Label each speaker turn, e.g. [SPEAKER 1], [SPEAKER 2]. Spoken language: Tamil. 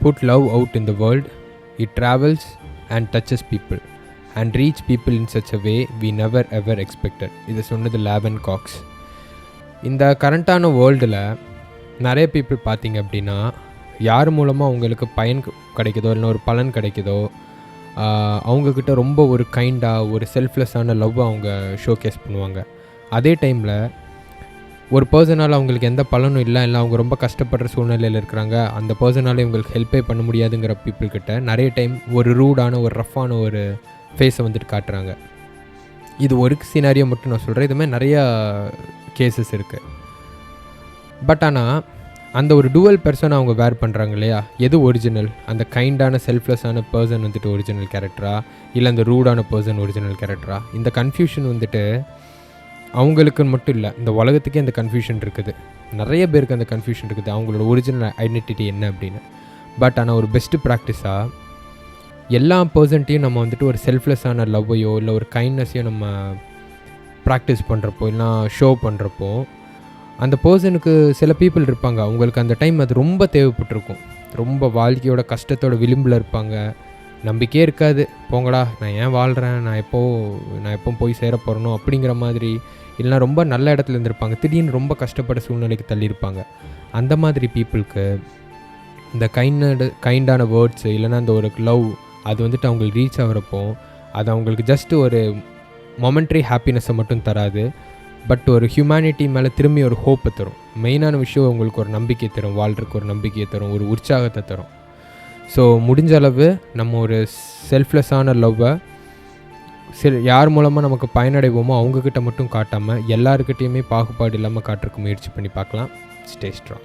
[SPEAKER 1] put love out in the world, it travels and touches people and reach people in such a way we never ever expected. இது சொன்னது லேவன் காக்ஸ். இந்த கரண்ட்டான வேர்ல்டில் நிறைய பீப்புள் பார்த்திங்க அப்படின்னா, யார் மூலமாக அவங்களுக்கு பயன் கிடைக்குதோ இல்லை ஒரு பலன் கிடைக்குதோ அவங்கக்கிட்ட ரொம்ப ஒரு கைண்டாக ஒரு செல்ஃப்லெஸ்ஸான லவ் அவங்க ஷோகேஸ் பண்ணுவாங்க. அதே டைமில் ஒரு பர்சனால் அவங்களுக்கு எந்த பலனும் இல்லை அவங்க ரொம்ப கஷ்டப்படுற சூழ்நிலையில் இருக்கிறாங்க, அந்த பர்சனால் இவங்களுக்கு ஹெல்ப்பே பண்ண முடியாதுங்கிற பீப்புள்கிட்ட நிறைய டைம் ஒரு ரூடான ஒரு ரஃப்பான ஒரு ஃபேஸை வந்துட்டு காட்டுறாங்க. இது ஒரு சினாரியோ மட்டும் நான் சொல்கிறேன், இதுமாதிரி நிறையா கேசஸ் இருக்குது. பட் ஆனால் அந்த ஒரு டுவல் பர்சன் அவங்க வேர் பண்ணுறாங்க இல்லையா, எது ஒரிஜினல்? அந்த கைண்டான செல்ஃப்லெஸ்ஸான பர்சன் வந்துட்டு ஒரிஜினல் கேரக்டரா, இல்லை அந்த ரூடான பர்சன் ஒரிஜினல் கேரக்டரா? இந்த கன்ஃபியூஷன் வந்துட்டு அவங்களுக்குன்னு மட்டும் இல்லை, இந்த உலகத்துக்கே அந்த கன்ஃபியூஷன் இருக்குது. நிறைய பேருக்கு அந்த கன்ஃபியூஷன் இருக்குது, அவங்களோட ஒரிஜினல் ஐடென்டிட்டி என்ன அப்படின்னு. பட் ஆனால் ஒரு பெஸ்ட்டு ப்ராக்டிஸாக எல்லா பர்சன்ட்டையும் நம்ம வந்துட்டு ஒரு செல்ஃப்லெஸ்ஸான லவ்வையோ இல்லை ஒரு கைண்ட்னஸையோ நம்ம ப்ராக்டிஸ் பண்ணுறப்போ இல்லைனா ஷோ பண்ணுறப்போ, அந்த பர்சனுக்கு சில பீப்புள் இருப்பாங்க, அவங்களுக்கு அந்த டைம் அது ரொம்ப தேவைப்பட்டிருக்கும். ரொம்ப வாழ்க்கையோட கஷ்டத்தோட விளிம்பில் இருப்பாங்க, நம்பிக்கையே இருக்காது, போங்கடா நான் ஏன் வாழ்கிறேன், நான் எப்போ போய் சேர போகிறனோ அப்படிங்கிற மாதிரி, இல்லைனா ரொம்ப நல்ல இடத்துல இருந்திருப்பாங்க, திடீர்னு ரொம்ப கஷ்டப்பட்ட சூழ்நிலைக்கு தள்ளியிருப்பாங்க. அந்த மாதிரி பீப்புளுக்கு இந்த கைண்டான வேர்ட்ஸு இல்லைனா அந்த ஒரு லவ் அது வந்துட்டு அவங்களுக்கு ரீச் ஆகிறப்போ, அது அவங்களுக்கு ஜஸ்ட்டு ஒரு மொமெண்ட்ரி ஹாப்பினஸை மட்டும் தராது, பட் ஒரு ஹியூமனிட்டி மேலே திரும்பி ஒரு ஹோப்பை தரும். மெயினான விஷயம் உங்களுக்கு ஒரு நம்பிக்கை தரும், வாழ்கிறதுக்கு ஒரு நம்பிக்கையை தரும், ஒரு உற்சாகத்தை தரும். ஸோ முடிஞ்ச அளவு நம்ம ஒரு செல்ஃப்லெஸ்ஸான லவ்வை யார் மூலமாக நமக்கு பயனடைவோமோ அவங்கக்கிட்ட மட்டும் காட்டாமல் எல்லாருக்கிட்டேயுமே பாகுபாடு இல்லாமல் காட்டுறதுக்கு முயற்சி பண்ணி பார்க்கலாம். Stay strong.